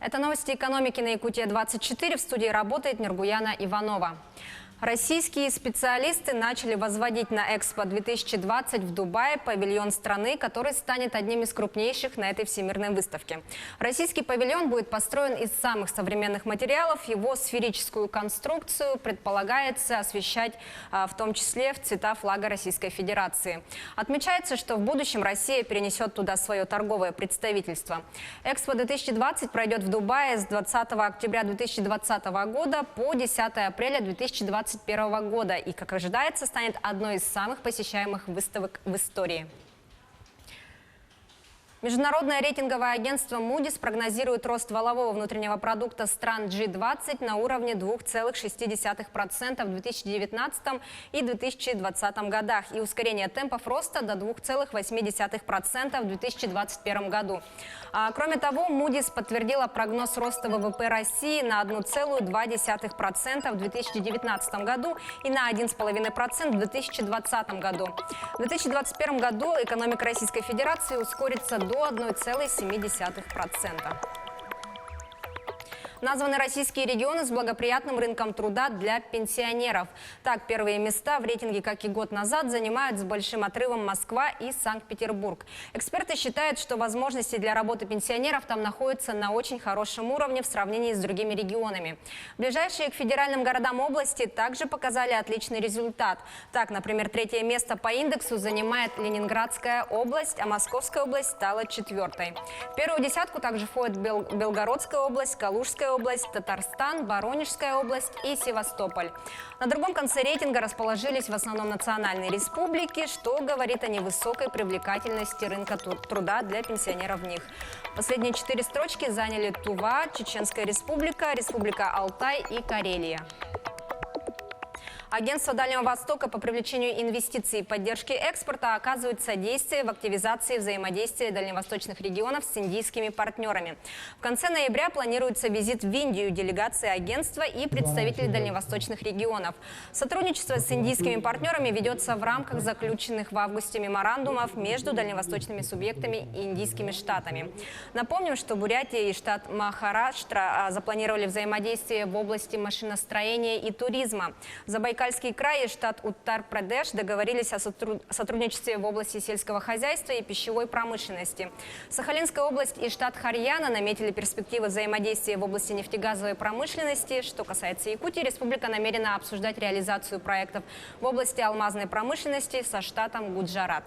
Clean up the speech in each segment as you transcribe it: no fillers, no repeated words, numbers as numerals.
Это новости экономики на Якутия-24. В студии работает Нургуяна Иванова. Российские специалисты начали возводить на Экспо-2020 в Дубае павильон страны, который станет одним из крупнейших на этой всемирной выставке. Российский павильон будет построен из самых современных материалов. Его сферическую конструкцию предполагается освещать в том числе в цвета флага Российской Федерации. Отмечается, что в будущем Россия перенесет туда свое торговое представительство. Экспо-2020 пройдет в Дубае с 20 октября 2020 года по 10 апреля 2021 года и, как ожидается, станет одной из самых посещаемых выставок в истории. Международное рейтинговое агентство Moody's прогнозирует рост валового внутреннего продукта стран G20 на уровне 2,6% в 2019 и 2020 годах и ускорение темпов роста до 2,8% в 2021 году. Кроме того, Moody's подтвердила прогноз роста ВВП России на 1,2% в 2019 году и на 1,5% в 2020 году. В 2021 году экономика Российской Федерации ускорится до 1,7%. Названы российские регионы с благоприятным рынком труда для пенсионеров. Так, первые места в рейтинге, как и год назад, занимают с большим отрывом Москва и Санкт-Петербург. Эксперты считают, что возможности для работы пенсионеров там находятся на очень хорошем уровне в сравнении с другими регионами. Ближайшие к федеральным городам области также показали отличный результат. Так, например, третье место по индексу занимает Ленинградская область, а Московская область стала четвертой. В первую десятку также входят Белгородская область, Калужская область, Татарстан, Воронежская область и Севастополь. На другом конце рейтинга расположились в основном национальные республики, что говорит о невысокой привлекательности рынка труда для пенсионеров в них. Последние 4 строчки заняли Тува, Чеченская республика, Республика Алтай и Карелия. Агентство Дальнего Востока по привлечению инвестиций и поддержке экспорта оказывает содействие в активизации взаимодействия дальневосточных регионов с индийскими партнерами. В конце ноября планируется визит в Индию делегации агентства и представителей дальневосточных регионов. Сотрудничество с индийскими партнерами ведется в рамках заключенных в августе меморандумов между дальневосточными субъектами и индийскими штатами. Напомним, что Бурятия и штат Махараштра запланировали взаимодействие в области машиностроения и туризма. Забайкальский край и штат Уттар-Прадеш договорились о сотрудничестве в области сельского хозяйства и пищевой промышленности. Сахалинская область и штат Харьяна наметили перспективы взаимодействия в области нефтегазовой промышленности. Что касается Якутии, республика намерена обсуждать реализацию проектов в области алмазной промышленности со штатом Гуджарат.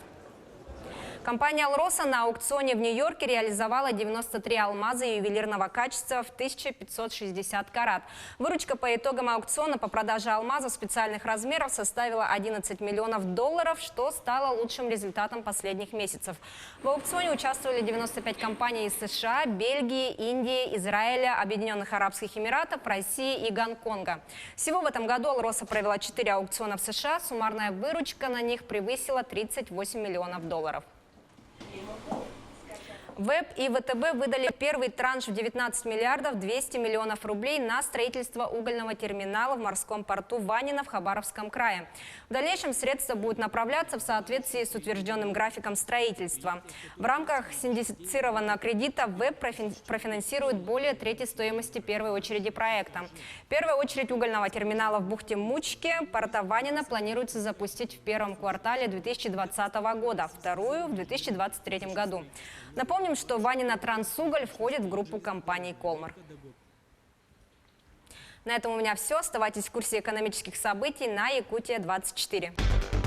Компания «Алроса» на аукционе в Нью-Йорке реализовала 93 алмаза ювелирного качества в 1560 карат. Выручка по итогам аукциона по продаже алмазов специальных размеров составила $11 миллионов, что стало лучшим результатом последних месяцев. В аукционе участвовали 95 компаний из США, Бельгии, Индии, Израиля, Объединенных Арабских Эмиратов, России и Гонконга. Всего в этом году «Алроса» провела 4 аукциона в США. Суммарная выручка на них превысила $38 миллионов. ВЭБ и ВТБ выдали первый транш в 19 миллиардов 200 миллионов рублей на строительство угольного терминала в морском порту Ванино в Хабаровском крае. В дальнейшем средства будут направляться в соответствии с утвержденным графиком строительства. В рамках синдицированного кредита ВЭБ профинансирует более трети стоимости первой очереди проекта. Первая очередь угольного терминала в бухте Мучке порта Ванино планируется запустить в первом квартале 2020 года, вторую в 2023 году. Напомним, что Ванино Трансуголь входит в группу компаний «Колмар». На этом у меня все. Оставайтесь в курсе экономических событий на Якутия-24.